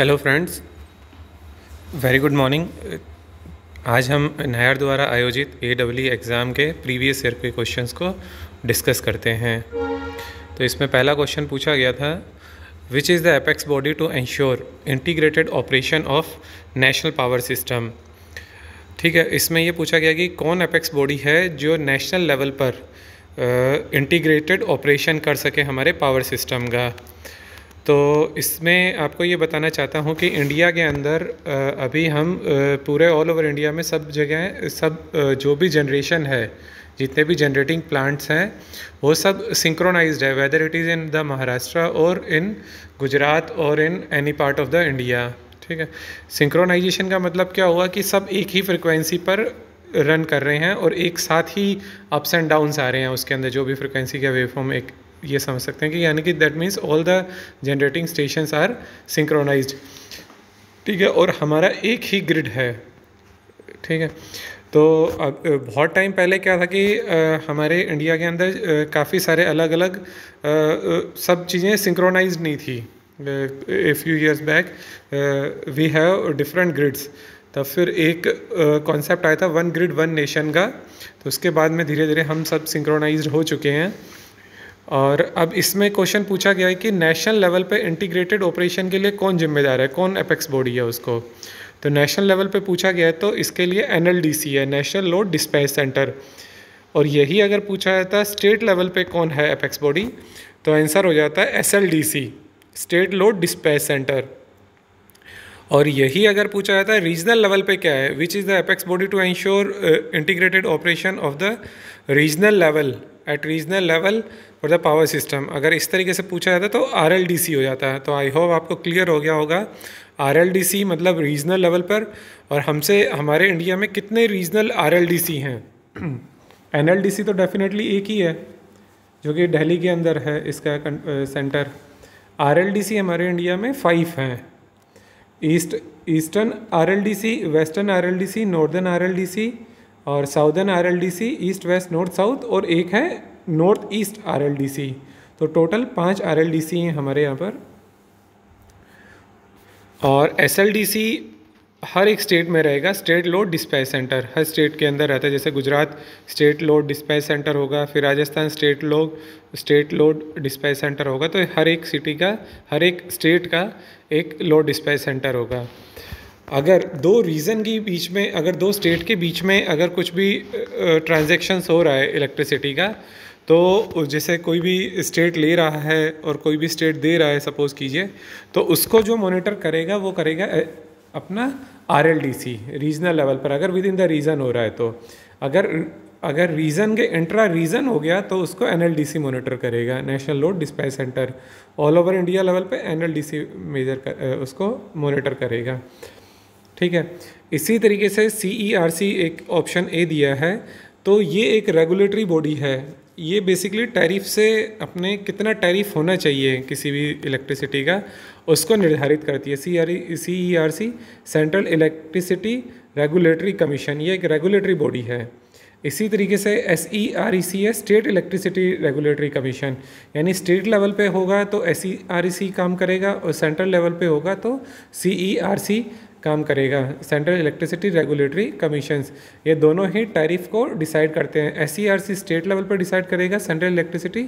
Hello friends, very good morning. आज हम नायर द्वारा आयोजित AEE एग्ज़ाम के प्रीवियस ईयर के क्वेश्चंस को डिस्कस करते हैं। तो इसमें पहला क्वेश्चन पूछा गया था, which is the apex body to ensure integrated operation of national power system. ठीक है, इसमें ये पूछा गया कि कौन एपेक्स बॉडी है जो नेशनल लेवल पर इंटीग्रेटेड ऑपरेशन कर सके हमारे पावर सिस्टम का। तो इसमें आपको ये बताना चाहता हूँ कि इंडिया के अंदर अभी हम पूरे ऑल ओवर इंडिया में सब जगह जो भी जनरेशन है, जितने भी जनरेटिंग प्लांट्स हैं वो सब सिंक्रोनाइज्ड है, whether it is in the Maharashtra और इन गुजरात और in any part of the India. ठीक है, सिंक्रोनाइजेशन का मतलब क्या हुआ कि सब एक ही फ्रिक्वेंसी पर रन कर रहे हैं और एक साथ ही अप्स एंड डाउन्स आ रहे हैं उसके अंदर, जो भी फ्रिक्वेंसी का वेवफॉर्म एक ये समझ सकते हैं कि यानी कि that means all the generating stations are synchronized. ठीक है, और हमारा एक ही ग्रिड है। ठीक है, तो अब बहुत टाइम पहले क्या था कि हमारे इंडिया के अंदर काफ़ी सारे अलग अलग सब चीज़ें सिंक्रोनाइज्ड नहीं थी। A few years back we have different grids. तब फिर एक कॉन्सेप्ट आया था वन ग्रिड वन नेशन का, तो उसके बाद में धीरे धीरे हम सब सिंक्रोनाइज्ड हो चुके हैं। और अब इसमें क्वेश्चन पूछा गया है कि नेशनल लेवल पे इंटीग्रेटेड ऑपरेशन के लिए कौन जिम्मेदार है, कौन एपेक्स बॉडी है उसको। तो नेशनल लेवल पे पूछा गया है तो इसके लिए NLDC है, नेशनल लोड डिस्पैच सेंटर। और यही अगर पूछा जाता है स्टेट लेवल पे कौन है एपेक्स बॉडी, तो आंसर हो जाता है SLDC, state load dispatch centre. और यही अगर पूछा जाता है रीजनल लेवल पे क्या है, which is the apex body to ensure integrated operation of the regional level at regional level for the power system, अगर इस तरीके से पूछा जाता है तो RLDC हो जाता है। तो आई होप आपको क्लियर हो गया होगा, RLDC मतलब रीजनल लेवल पर। और हमारे इंडिया में कितने रीजनल RLDC हैं? NLDC तो डेफिनेटली एक ही है जो कि दिल्ली के अंदर है इसका सेंटर। RLDC हमारे इंडिया में 5 हैं, eastern RLDC, western RLDC, northern RLDC और southern RLDC, east west north south, और एक है नॉर्थ ईस्ट RLDC। तो टोटल 5 RLDC हैं हमारे यहाँ पर। और SLDC हर एक स्टेट में रहेगा, स्टेट लोड डिस्पैच सेंटर हर स्टेट के अंदर रहता है। जैसे Gujarat state load dispatch centre होगा, फिर Rajasthan state load dispatch centre होगा। तो हर एक सिटी का, हर एक स्टेट का एक लोड डिस्पैच सेंटर होगा। अगर दो रीजन के बीच में, अगर दो स्टेट के बीच में अगर कुछ भी ट्रांजैक्शंस हो रहा है इलेक्ट्रिसिटी का, तो जैसे कोई भी स्टेट ले रहा है और कोई भी स्टेट दे रहा है सपोज़ कीजिए, तो उसको जो मॉनिटर करेगा वो करेगा अपना RLDC रीजनल लेवल पर, अगर विद इन द रीजन हो रहा है। तो अगर रीजन के इंट्रा रीजन हो गया तो उसको NLDC मॉनिटर करेगा, national load dispatch centre. All over India level पे NLDC उसको मॉनिटर करेगा। ठीक है, इसी तरीके से CERC एक ऑप्शन A दिया है, तो ये एक रेगुलेटरी बॉडी है। ये बेसिकली टैरिफ से अपने कितना टैरिफ होना चाहिए किसी भी इलेक्ट्रिसिटी का, उसको निर्धारित करती है CERC, central electricity regulatory commission. ये एक रेगुलेटरी बॉडी है। इसी तरीके से SEREC है, स्टेट इलेक्ट्रिसिटी रेगुलेटरी कमीशन, यानी स्टेट लेवल पे होगा तो SEREC काम करेगा और सेंट्रल लेवल पे होगा तो CERC काम करेगा, सेंट्रल इलेक्ट्रिसिटी रेगुलेटरी कमीशंस। ये दोनों ही टैरिफ को डिसाइड करते हैं। SERC स्टेट लेवल पर डिसाइड करेगा, सेंट्रल इलेक्ट्रिसिटी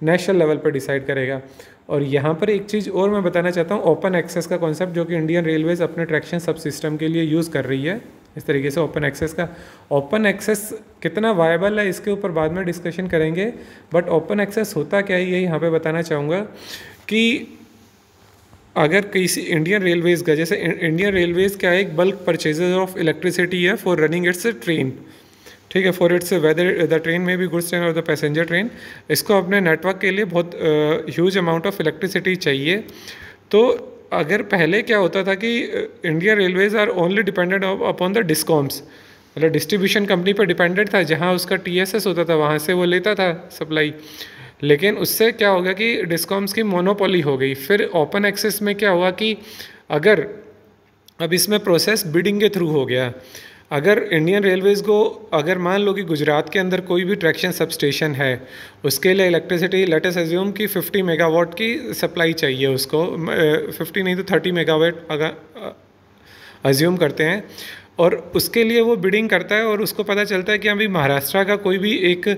नेशनल लेवल पर डिसाइड करेगा। और यहाँ पर एक चीज़ और मैं बताना चाहता हूँ, ओपन एक्सेस का कॉन्सेप्ट, जो कि इंडियन रेलवेज अपने ट्रैक्शन सब सिस्टम के लिए यूज़ कर रही है। इस तरीके से ओपन एक्सेस कितना वायबल है इसके ऊपर बाद में डिस्कशन करेंगे, बट ओपन एक्सेस होता क्या है ये यहाँ पे बताना चाहूँगा कि अगर किसी इंडियन रेलवेज़ का, जैसे इंडियन रेलवेज़ क्या है, एक बल्क परचेजर ऑफ इलेक्ट्रिसिटी है फॉर रनिंग इट्स ट्रेन। ठीक है, for its whether the train में भी गुड्स ट्रेन और द पैसेंजर ट्रेन, इसको अपने नेटवर्क के लिए बहुत ह्यूज अमाउंट ऑफ इलेक्ट्रिसिटी चाहिए। तो अगर पहले क्या होता था कि Indian railways are only dependent upon the discoms, मतलब डिस्ट्रीब्यूशन कंपनी पर डिपेंडेंट था, जहाँ उसका TSS होता था वहाँ से वो लेता था सप्लाई। लेकिन उससे क्या होगा कि डिस्कॉम्स की मोनोपोली हो गई। फिर ओपन एक्सेस में क्या हुआ कि अगर अब इसमें प्रोसेस बिडिंग के थ्रू हो गया, अगर इंडियन रेलवेज़ को, अगर मान लो कि गुजरात के अंदर कोई भी ट्रैक्शन सब स्टेशन है, उसके लिए इलेक्ट्रिसिटी लेट अस अज्यूम कि 50 मेगावाट की सप्लाई चाहिए उसको, 50 नहीं तो 30 मेगावाट अगर अज्यूम करते हैं, और उसके लिए वो बिडिंग करता है और उसको पता चलता है कि अभी महाराष्ट्र का कोई भी एक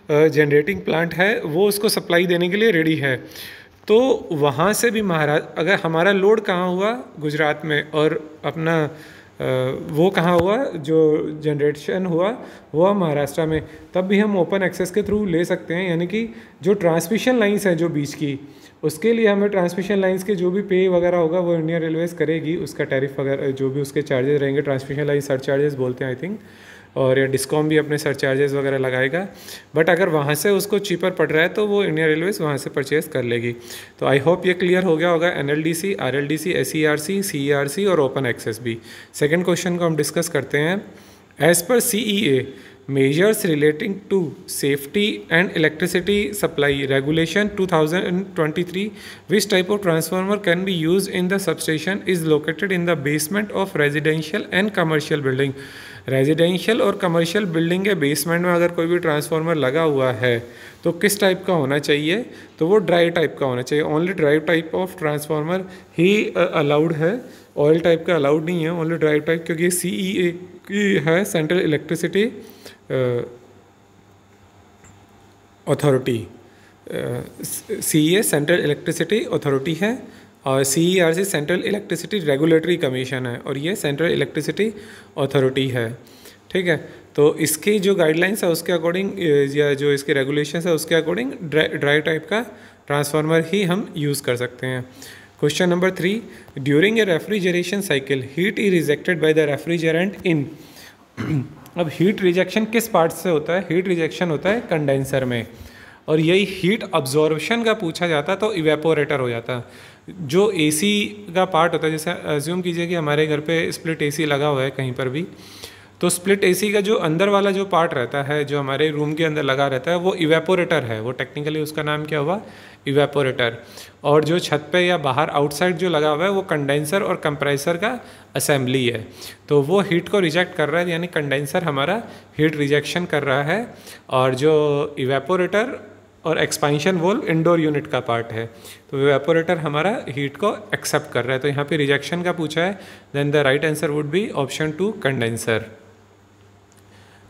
जनरेटिंग प्लांट है वो उसको सप्लाई देने के लिए रेडी है, तो वहाँ से भी अगर हमारा लोड कहाँ हुआ गुजरात में और अपना वो कहाँ हुआ जो जनरेशन हुआ महाराष्ट्र में, तब भी हम ओपन एक्सेस के थ्रू ले सकते हैं। यानी कि जो ट्रांसमिशन लाइंस हैं जो बीच की, उसके लिए हमें ट्रांसमिशन लाइंस के जो भी पे वगैरह होगा वो इंडियन रेलवेज़ करेगी, उसका टैरिफ वगैरह जो भी उसके चार्जेस रहेंगे, ट्रांसमिशन लाइन सर चार्जेस बोलते हैं आई थिंक, और या डिस्कॉम भी अपने सर चार्जेस वगैरह लगाएगा। बट अगर वहाँ से उसको चीपर पड़ रहा है तो वो इंडियन रेलवेज़ वहाँ से परचेज़ कर लेगी। तो आई होप ये क्लियर हो गया होगा NLDC, RLDC, SERC, CERC और ओपन एक्सेस भी। सेकेंड क्वेश्चन को हम डिस्कस करते हैं। As per CEA measures relating to safety and electricity supply regulation 2023, which type of transformer can be used in the substation is located in the basement of residential and commercial building। Residential और commercial building के basement में अगर कोई भी transformer लगा हुआ है तो किस टाइप का होना चाहिए, तो वो ड्राई टाइप का होना चाहिए। Only dry type of transformer he allowed है, ऑयल टाइप का अलाउड नहीं है, ओनली ड्राई टाइप, क्योंकि CEA की है, central electricity authority, CEA central electricity authority है और CERC central electricity regulatory commission है और ये सेंट्रल इलेक्ट्रिसिटी अथॉरिटी है। ठीक है, तो इसकी जो गाइडलाइंस है उसके अकॉर्डिंग या जो इसके रेगुलेशंस है उसके अकॉर्डिंग ड्राई टाइप का ट्रांसफार्मर ही हम यूज़ कर सकते हैं। Question number 3, during a refrigeration cycle heat is rejected by the refrigerant in. अब हीट रिजेक्शन किस पार्ट से होता है? हीट रिजेक्शन होता है कंडेंसर में, और यही हीट अब्जॉर्प्शन का पूछा जाता तो इवेपोरेटर हो जाता। जो AC का पार्ट होता है, जैसे अज्यूम कीजिए कि हमारे घर पे स्प्लिट AC लगा हुआ है कहीं पर भी, तो स्प्लिट AC का जो अंदर वाला जो पार्ट रहता है जो हमारे रूम के अंदर लगा रहता है वो इवेपोरेटर है, वो टेक्निकली उसका नाम क्या हुआ? इवेपोरेटर। और जो छत पे या बाहर आउटसाइड जो लगा हुआ है वो कंडेंसर और कंप्रेसर का असेंबली है। तो वो हीट को रिजेक्ट कर रहा है, यानी कंडेंसर हमारा हीट रिजेक्शन कर रहा है, और जो इवेपोरेटर और एक्सपेंशन वोल्व इंडोर यूनिट का पार्ट है, तो इवेपोरेटर हमारा हीट को एक्सेप्ट कर रहा है। तो यहाँ पे रिजेक्शन का पूछा है, then the right answer would be option 2 condenser.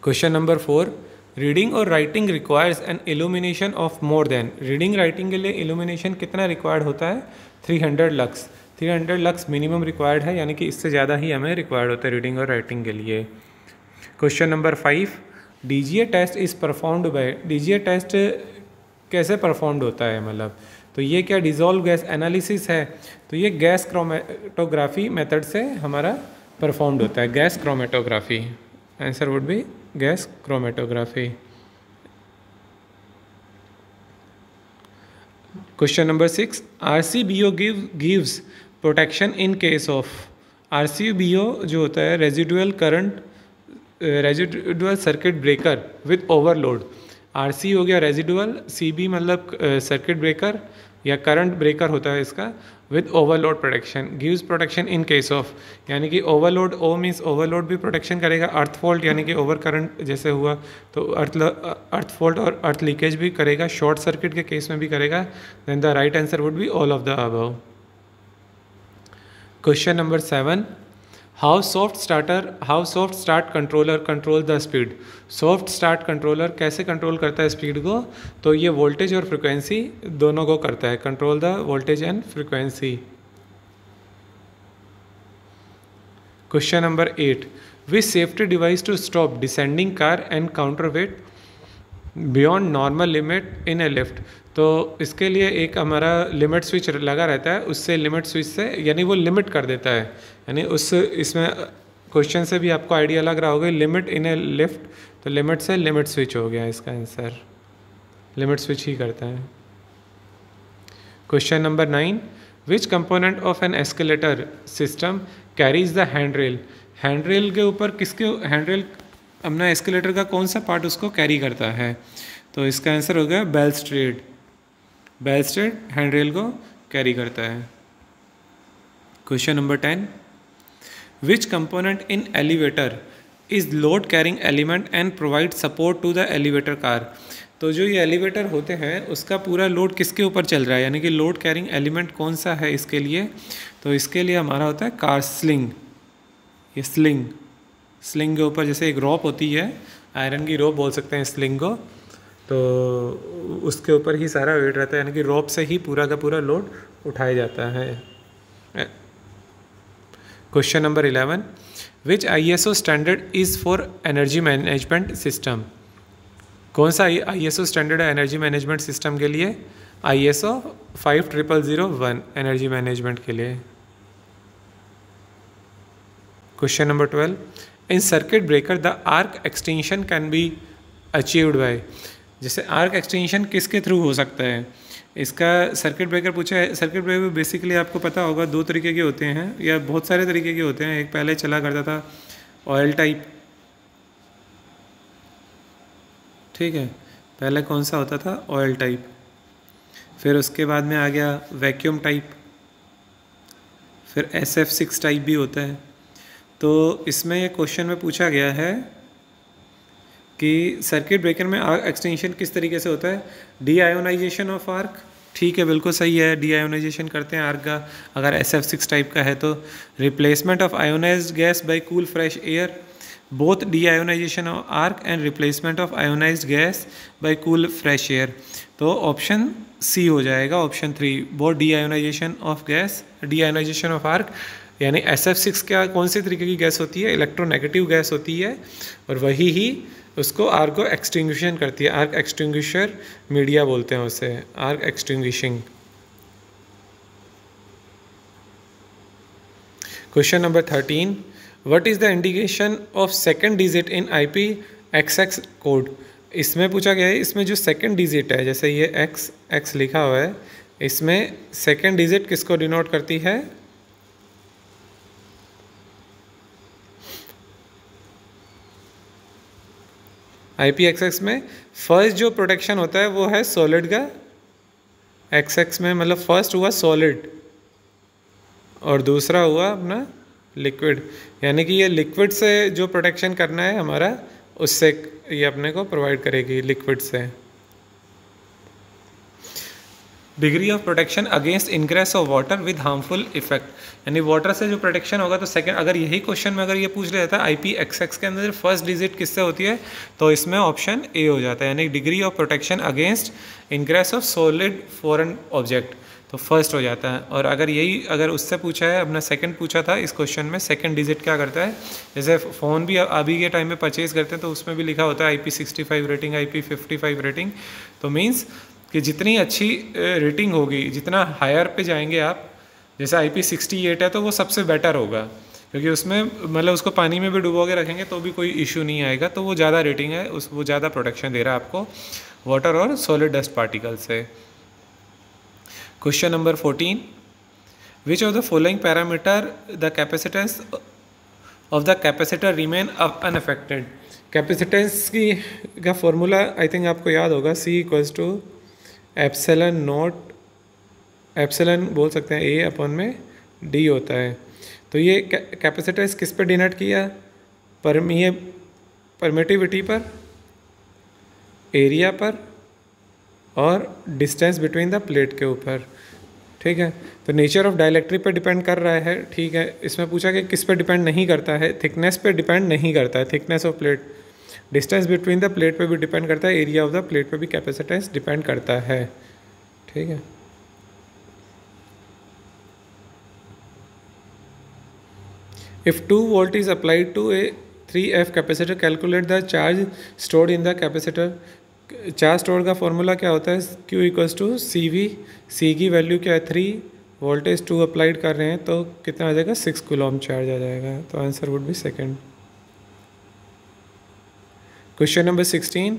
Question number 4, reading और writing requires an illumination of more than. Reading writing के लिए इल्यूमिनेशन कितना रिक्वायर्ड होता है? 300 लक्स। 300 लक्स मिनिमम रिक्वायर्ड है, यानी कि इससे ज़्यादा ही हमें रिक्वायर्ड होता है रीडिंग और राइटिंग के लिए। Question number 5, DGA test is performed by. DGA test कैसे परफॉर्म्ड होता है, मतलब तो ये क्या डिज़ोल्व गैस एनालिसिस है, तो ये गैस क्रोमेटोग्राफी मेथड से हमारा परफॉर्म्ड होता है, gas chromatography. Answer would B gas chromatography. Question number 6, RCBO gives protection in case of. RCBO जो होता है residual current, residual circuit breaker with overload. RC हो गया रेजिडुअल, CB मतलब सर्किट ब्रेकर या करंट ब्रेकर होता है इसका, with overload protection. Gives protection in case of, यानी कि ओवरलोड, O मीन्स ओवरलोड भी प्रोटेक्शन करेगा, अर्थ फॉल्ट यानी कि ओवर करंट जैसे हुआ तो अर्थ फॉल्ट और अर्थ लीकेज भी करेगा, शॉर्ट सर्किट के केस में भी करेगा। Then the right answer would be all of the above. Question number 7, how soft start controller control the speed. Soft start controller कैसे कंट्रोल करता है स्पीड को? तो ये वोल्टेज और फ्रिक्वेंसी दोनों को करता है, control the voltage and frequency. Question number 8, which safety device to stop descending car and counterweight beyond normal limit in a lift. तो इसके लिए एक हमारा लिमिट स्विच लगा रहता है, उससे लिमिट स्विच से यानी वो लिमिट कर देता है, यानी उस इसमें क्वेश्चन से भी आपको आइडिया लग रहा होगा, लिमिट इन ए लिफ्ट, तो लिमिट से लिमिट स्विच हो गया, इसका आंसर लिमिट स्विच ही करता है। Question number 9, which component of an escalator system carries the handrail. Handrail के ऊपर किसके, हैंड रेल अपना एस्केलेटर का कौन सा पार्ट उसको कैरी करता है? तो इसका आंसर हो गया बैलस्ट्रेड। बैलस्ट्रेड हैंड रेल को कैरी करता है। Question number 10, which component in elevator is load carrying element and provide support to the elevator car. तो जो ये एलिवेटर होते हैं उसका पूरा लोड किसके ऊपर चल रहा है, यानी कि लोड कैरिंग एलिमेंट कौन सा है इसके लिए, तो इसके लिए हमारा होता है कार स्लिंग। ये स्लिंग के ऊपर जैसे एक रॉप होती है, आयरन की रॉप बोल सकते हैं स्लिंग को, तो उसके ऊपर ही सारा वेट रहता है, यानी कि रॉप से ही पूरा का पूरा लोड उठाया जाता है। Question number 11, which ISO standard is for energy management system. कौन सा ISO स्टैंडर्ड है एनर्जी मैनेजमेंट सिस्टम के लिए? ISO 50001 एनर्जी मैनेजमेंट के लिए। Question number 12, in circuit breaker the arc extension can be achieved by. जैसे आर्क एक्सटेंशन किसके through हो सकता है, इसका सर्किट ब्रेकर पूछा है। सर्किट ब्रेकर बेसिकली आपको पता होगा दो तरीके के होते हैं या बहुत सारे तरीके के होते हैं। एक पहले चला करता था ऑयल टाइप, ठीक है, पहले कौन सा होता था? Oil type. फिर उसके बाद में आ गया वैक्यूम टाइप, फिर SF6 टाइप भी होता है। तो इसमें ये क्वेश्चन में पूछा गया है कि सर्किट ब्रेकर में आर्क एक्सटेंशन किस तरीके से होता है? डी आयोनाइजेशन ऑफ आर्क, ठीक है, बिल्कुल सही है, डी आयोनाइजेशन करते हैं आर्क का। अगर SF6 टाइप का है तो replacement of ionized gas by cool fresh air, both deionization of arc and replacement of ionized gas by cool fresh air. तो ऑप्शन सी हो जाएगा, option 3, both deionization of gas, deionization of arc. यानी SF6 क्या कौन सी तरीके की gas होती है? इलेक्ट्रोनेगेटिव गैस होती है, और वही ही उसको आर्क को एक्सटिंग्विशन करती है। आर्क एक्सटिंग्विशर मीडिया बोलते हैं उसे, arc extinguishing. Question number 13, what is the indication of second digit in IPXX code. इसमें पूछा गया है, इसमें जो सेकंड डिजिट है, जैसे ये X लिखा हुआ है, इसमें सेकंड डिजिट किसको डिनोट करती है? IPXX में फर्स्ट जो प्रोटेक्शन होता है वो है सॉलिड का, XX में मतलब फर्स्ट हुआ सॉलिड और दूसरा हुआ अपना लिक्विड, यानी कि ये लिक्विड से जो प्रोटेक्शन करना है हमारा, उससे ये अपने को प्रोवाइड करेगी लिक्विड से। Degree of protection against ingress of water with harmful effect, यानी वाटर से जो प्रोटेक्शन होगा। तो सेकंड, अगर यही क्वेश्चन में अगर ये पूछ रहा था IPXX के अंदर फर्स्ट डिजिट किससे होती है, तो इसमें ऑप्शन ए हो जाता है, यानी degree of protection against ingress of solid foreign object, तो फर्स्ट हो जाता है। और अगर उससे पूछा है, अपना सेकंड पूछा था इस क्वेश्चन में, सेकंड डिजिट क्या करता है? जैसे फ़ोन भी अभी के टाइम में परचेज़ करते हैं तो उसमें भी लिखा होता है IP65 रेटिंग, IP55 रेटिंग। तो मीन्स कि जितनी अच्छी रेटिंग होगी, जितना हायर पे जाएंगे आप, जैसे IP68 है तो वो सबसे बेटर होगा, क्योंकि उसमें मतलब उसको पानी में भी डुबो के रखेंगे तो भी कोई इशू नहीं आएगा, तो वो ज़्यादा रेटिंग है, वो ज़्यादा प्रोटेक्शन दे रहा है आपको वाटर और सॉलिड डस्ट पार्टिकल से। Question number 14, which of the following parameter the capacitance of the capacitor remain unaffected. Capacitance का फॉर्मूला आई थिंक आपको याद होगा, C एप्सिलॉन नॉट, एप्सिलॉन बोल सकते हैं A अपॉन में D होता है। तो ये कैपेसिटेंस किस पे डिनोट किया? परमिटिविटी पर, एरिया पर और डिस्टेंस बिटवीन द प्लेट के ऊपर, ठीक है। तो नेचर ऑफ डाइलेक्ट्रिक पे डिपेंड कर रहा है, ठीक है। इसमें पूछा कि किस पे डिपेंड नहीं करता है? थिकनेस पे डिपेंड नहीं करता है, thickness of plate. Distance between the plate पे भी डिपेंड करता है, एरिया ऑफ द प्लेट पे भी कैपेसिटेंस डिपेंड करता है, ठीक है। If 2 volt is applied to a 3F capacitor, calculate the charge stored in the capacitor. Charge store का फॉर्मूला क्या होता है? Q equals to CV। C की वैल्यू क्या है? 3, वोल्टेज 2 अप्लाइड कर रहे हैं तो कितना आ जाएगा? 6 कूलम चार्ज आ जाएगा। तो answer would be second. Question number 16,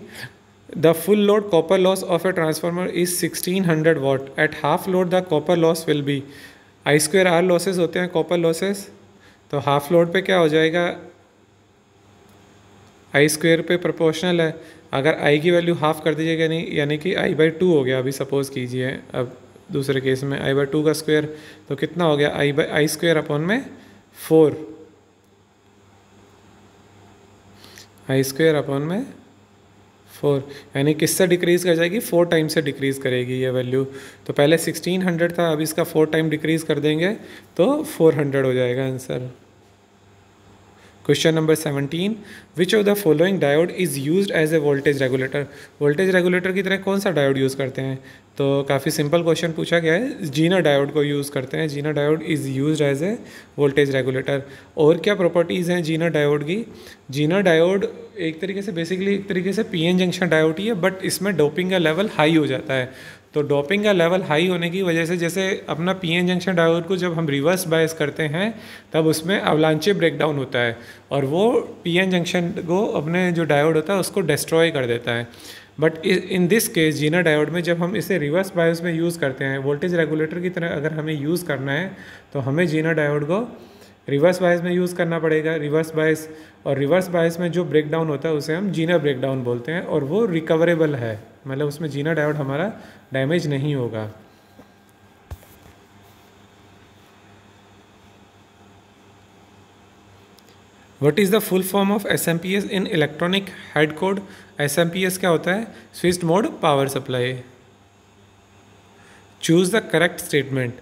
the full load copper loss of a transformer is 1600 watt, at half load the copper loss will be. I²R losses होते हैं कॉपर लॉसेस, तो हाफ लोड पे क्या हो जाएगा? I² पे proportional है। अगर I की वैल्यू हाफ कर दीजिएगा, नहीं यानी कि I/2 हो गया। अभी सपोज कीजिए, अब दूसरे केस में I/2 का स्क्वायर, तो कितना हो गया? I² अपॉन में 4, आई स्क्वायर अपॉन में 4, यानी किससे डिक्रीज़ कर जाएगी, 4 टाइम से डिक्रीज़ करेगी ये वैल्यू। तो पहले 1600 था, अब इसका 4 टाइम डिक्रीज़ कर देंगे तो 400 हो जाएगा answer. Question number 17, which of the following diode is used as a voltage regulator. Voltage regulator की तरह कौन सा डायोड यूज़ करते हैं? तो काफ़ी सिंपल क्वेश्चन पूछा गया है, जीना डायोड को यूज़ करते हैं। Zener diode is used as a voltage regulator. और क्या प्रॉपर्टीज़ हैं जीना डायोड की? जीना डायोड एक तरीके से बेसिकली एक तरीके से पीएन जंक्शन डायोड ही है, बट इसमें डोपिंग का लेवल हाई हो जाता है। तो डोपिंग का लेवल हाई होने की वजह से, जैसे अपना पीएन जंक्शन डायोड को जब हम रिवर्स बायस करते हैं तब उसमें अवलांचे ब्रेकडाउन होता है और वो पीएन जंक्शन को अपने जो डायोड होता है उसको डिस्ट्रॉय कर देता है। But in this case zener diode में जब हम इसे रिवर्स बायस में यूज़ करते हैं, वोल्टेज रेगुलेटर की तरह अगर हमें यूज़ करना है तो हमें जीना डायोड को रिवर्स बायस में यूज़ करना पड़ेगा। रिवर्स बायस, और रिवर्स बायस में जो ब्रेकडाउन होता है उसे हम जीना ब्रेकडाउन बोलते हैं और वो रिकवरेबल है, मतलब उसमें जीना डायोड हमारा डैमेज नहीं होगा। What is the full form of SMPS in electronic head code? SMPS क्या होता है? Switched mode power supply. Choose the correct statement.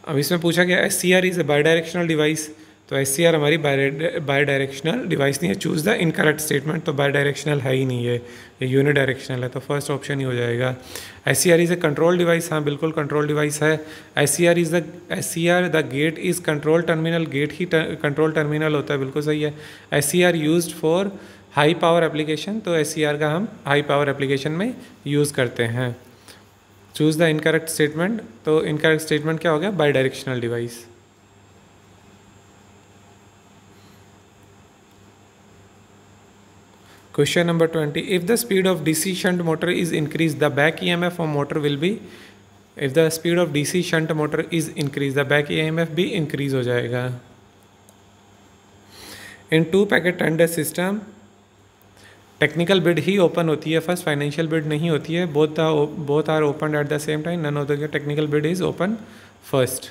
अब इसमें पूछा गया SCR is A by directional device, तो SCR हमारी बाई डायरेक्शनल डिवाइस नहीं है। चूज़ द इनकरेक्ट स्टेटमेंट, तो बाई डायरेक्शनल है ही नहीं है, ये यूनि डायरेक्शनल है, तो फर्स्ट ऑप्शन ही हो जाएगा। SCR is a control device, हाँ बिल्कुल कंट्रोल डिवाइस है। SCR the gate is control terminal, gate ही कंट्रोल टर्मिनल होता है, बिल्कुल सही है। SCR used for high power application, तो SCR का हम हाई पावर एप्लीकेशन में यूज़ करते हैं। चूज़ द इनकरेक्ट स्टेटमेंट, तो इनकरेक्ट स्टेटमेंट क्या हो गया? Bidirectional device. Question number 20. If the speed of DC shunt motor is increased, the back EMF of motor will be, if the speed of DC shunt motor is increased, the back EMF भी increase हो जाएगा। In 2-packet tender system, technical bid ही open होती है first, financial bid नहीं होती है। Both are open at the same time, none of the technical bid is open first.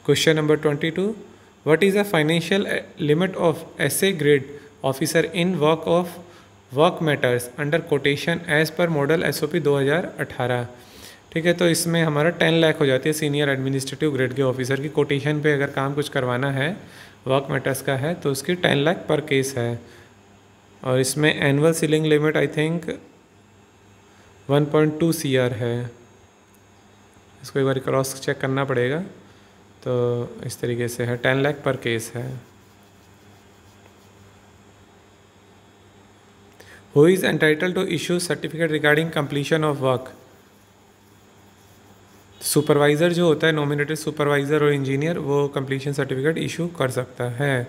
Question number 22. What is the financial limit of SA grade officer in work matters under quotation as per model SOP 2018? ठीक है, तो इसमें हमारा 10 लाख हो जाती है senior administrative grade के officer की। कोटेशन पे अगर काम कुछ करवाना है, वर्क मैटर्स का है, तो उसकी 10 लाख पर केस है। और इसमें annual ceiling limit I think 1.2 CR है, इसको एक बार क्रॉस चेक करना पड़ेगा। तो इस तरीके से है, 10 लाख पर केस है। Who is entitled to issue certificate regarding completion of work? Supervisor जो होता है, नॉमिनेटेड सुपरवाइज़र और इंजीनियर, वो कंप्लीशन सर्टिफिकेट इशू कर सकता है।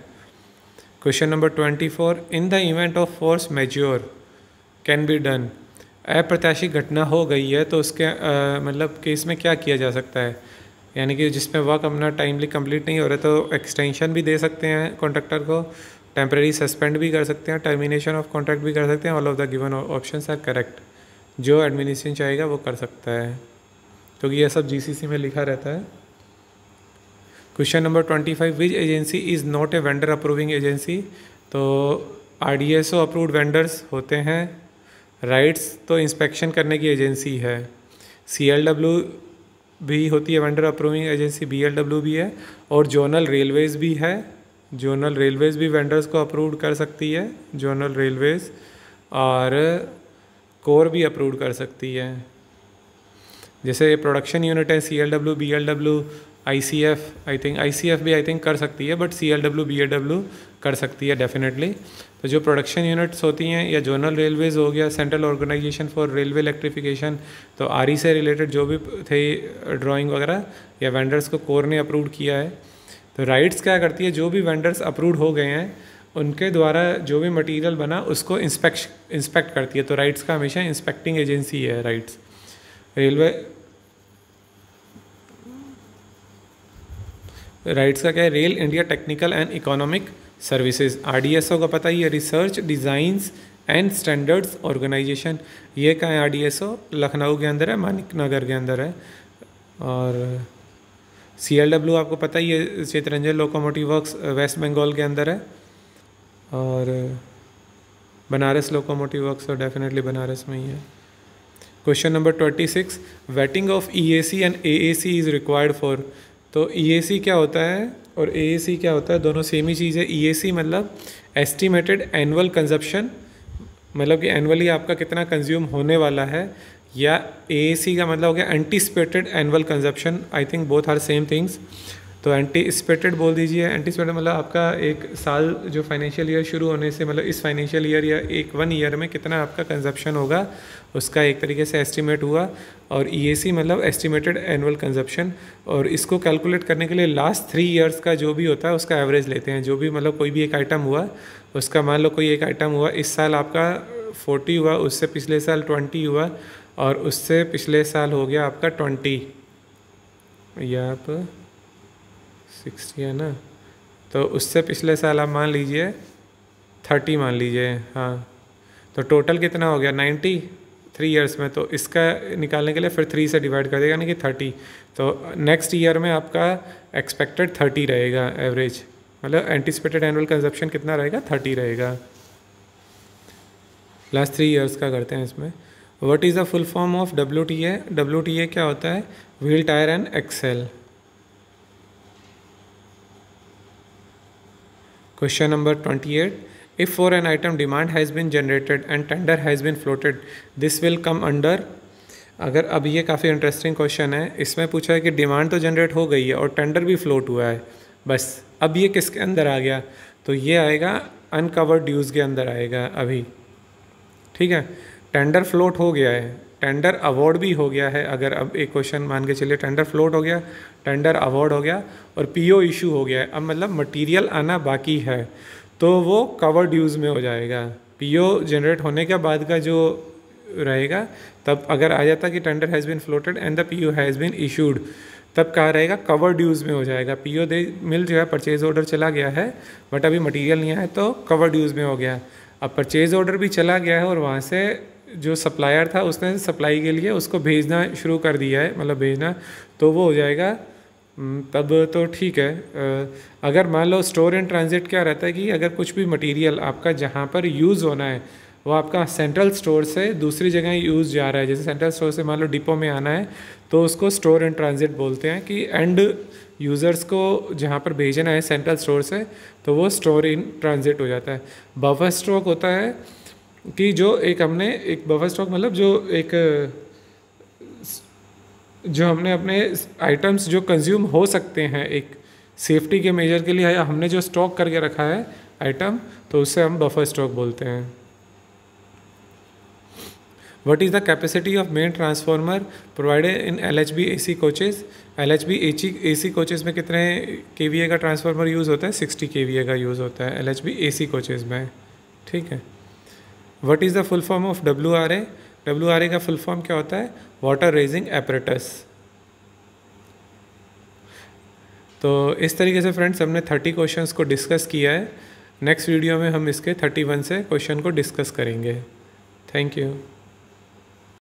Question number 24. In the event of force majeure can be done, अप्रत्याशित घटना हो गई है तो उसके मतलब केस में क्या किया जा सकता है? यानी कि जिसमें वर्क अपना टाइमली कंप्लीट नहीं हो रहा तो एक्सटेंशन भी दे सकते हैं कॉन्ट्रैक्टर को, टेम्परेरी सस्पेंड भी कर सकते हैं, टर्मिनेशन ऑफ कॉन्ट्रैक्ट भी कर सकते हैं। All of the given options are correct. जो एडमिनिस्ट्रेशन चाहेगा वो कर सकता है, क्योंकि ये सब GCC में लिखा रहता है। Question number 25. Which agency is not a vendor approving agency? तो RDSO अप्रूव्ड वेंडर्स होते हैं। राइट्स तो इंस्पेक्शन करने की एजेंसी है। CLW भी होती है वेंडर अप्रूविंग एजेंसी, BLW भी है, और जोनल रेलवेज़ भी है। जोनल रेलवेज़ भी वेंडर्स को अप्रूव कर सकती है, जोनल रेलवेज़, और कोर भी अप्रूव कर सकती है। जैसे प्रोडक्शन यूनिट है CLW, BLW, ICF, ICF भी कर सकती है, बट CLW, BLW कर सकती है डेफिनेटली। तो जो प्रोडक्शन यूनिट्स होती हैं, या जोनल रेलवेज़ हो गया, central organization for railway electrification, तो RE से रिलेटेड जो भी थे ड्राइंग वगैरह, या वेंडर्स को कोर ने अप्रूव किया है। तो राइट्स क्या करती है, जो भी वेंडर्स अप्रूव हो गए हैं उनके द्वारा जो भी मटेरियल बना उसको इंस्पेक्ट करती है। तो राइट्स का हमेशा इंस्पेक्टिंग एजेंसी है राइट्स। राइट्स का क्या है? Rail India technical and economic services. RDSO का पता ही है, research designs and standards organization. ये क्या है? RDSO लखनऊ के अंदर है, मानिक नगर के अंदर है। और CLW आपको पता ही है, चितरंजन लोकोमोटिव वर्क्स वेस्ट बंगाल के अंदर है। और बनारस लोकोमोटिव वर्क्स तो डेफिनेटली बनारस में ही है। Question number 26, weighting of EAC and AAC is required for. तो EAC क्या होता है और AAC क्या होता है, दोनों सेम ही चीज़ है। EAC मतलब एस्टिमेटेड एनुअल कंजप्शन, मतलब कि एनुअली आपका कितना कंज्यूम होने वाला है, या AAC का मतलब हो गया anticipated annual consumption. I think both are same things. तो एंटीसिपेटेड बोल दीजिए। एंटीसिपेटेड मतलब आपका एक साल जो फाइनेंशियल ईयर शुरू होने से, मतलब इस फाइनेंशियल ईयर या वन ईयर में कितना आपका कंजप्शन होगा, उसका एक तरीके से एस्टिमेट हुआ। और EAC मतलब एस्टिमेटेड एनुअल कंजप्शन। और इसको कैलकुलेट करने के लिए लास्ट 3 ईयर्स का जो भी होता है उसका एवरेज लेते हैं। जो भी मतलब कोई भी एक आइटम हुआ उसका, मान लो कोई एक आइटम हुआ, इस साल आपका 40 हुआ, उससे पिछले साल 20 हुआ, और उससे पिछले साल हो गया आपका 20, या आप 60 है ना, तो उससे पिछले साल आप मान लीजिए 30 मान लीजिए। हाँ, तो टोटल कितना हो गया 90 3 ईयर्स में। तो इसका निकालने के लिए फिर 3 से डिवाइड कर देगा, यानी कि 30। तो नेक्स्ट ईयर में आपका एक्सपेक्टेड 30 रहेगा एवरेज, मतलब एंटिसिपेटेड एनुअल कंजप्शन कितना रहेगा, 30 रहेगा। लास्ट 3 ईयर्स का करते हैं इसमें। What is the full form of WTA? WTA क्या होता है, wheel tyre and axle. Question number 28. If for an item demand has been generated and tender has been floated, this will come under। अगर अब ये काफ़ी interesting question है। इसमें पूछा है कि डिमांड तो जनरेट हो गई है और टेंडर भी फ्लोट हुआ है, बस अब ये किसके अंदर आ गया, तो ये आएगा अनकवर्ड ड्यूज़ के अंदर आएगा अभी। ठीक है, टेंडर फ्लोट हो गया है, टेंडर अवार्ड भी हो गया है। अगर अब एक क्वेश्चन मान के चलिए, टेंडर फ्लोट हो गया, टेंडर अवार्ड हो गया, और PO इशू हो गया है, अब मतलब मटेरियल आना बाकी है, तो वो कवर ड्यूज़ में हो जाएगा। PO जनरेट होने के बाद का जो रहेगा, तब अगर आ जाता कि tender has been floated and the PO has been issued, तब कहाँ रहेगा, कवर ड्यूज़ में हो जाएगा। PO दे मिल जो है परचेज ऑर्डर चला गया है, बट अभी मटीरियल नहीं आया, तो कवर ड्यूज़ में हो गया। अब परचेज ऑर्डर भी चला गया है और वहाँ से जो सप्लायर था उसने सप्लाई के लिए उसको भेजना शुरू कर दिया है, मतलब भेजना, तो वो हो जाएगा तब तो ठीक है। अगर मान लो स्टोर इन ट्रांजिट क्या रहता है कि अगर कुछ भी मटेरियल आपका जहाँ पर यूज़ होना है वो आपका सेंट्रल स्टोर से दूसरी जगह यूज़ जा रहा है, जैसे सेंट्रल स्टोर से मान लो डिपो में आना है, तो उसको स्टोर इन ट्रांजिट बोलते हैं कि एंड यूज़र्स को जहाँ पर भेजना है सेंट्रल स्टोर से, तो वो स्टोर इन ट्रांजिट हो जाता है। बफर स्टॉक होता है कि जो एक हमने एक बफर स्टॉक मतलब जो हमने अपने आइटम्स जो कंज्यूम हो सकते हैं एक सेफ्टी के मेजर के लिए, हमने जो स्टॉक करके रखा है आइटम, तो उससे हम बफर स्टॉक बोलते हैं। What is the capacity of main transformer provided in LHB AC coaches? LHB AC coaches में कितने kVA का ट्रांसफार्मर यूज़ होता है? 60 kVA का यूज़ होता है LHB AC कोचेज़ में। ठीक है। What is the full form of WRA? WRA का फुल फॉर्म क्या होता है? Water raising apparatus. तो इस तरीके से फ्रेंड्स हमने 30 क्वेश्चंस को डिस्कस किया है। नेक्स्ट वीडियो में हम इसके 31 से क्वेश्चन को डिस्कस करेंगे। Thank you.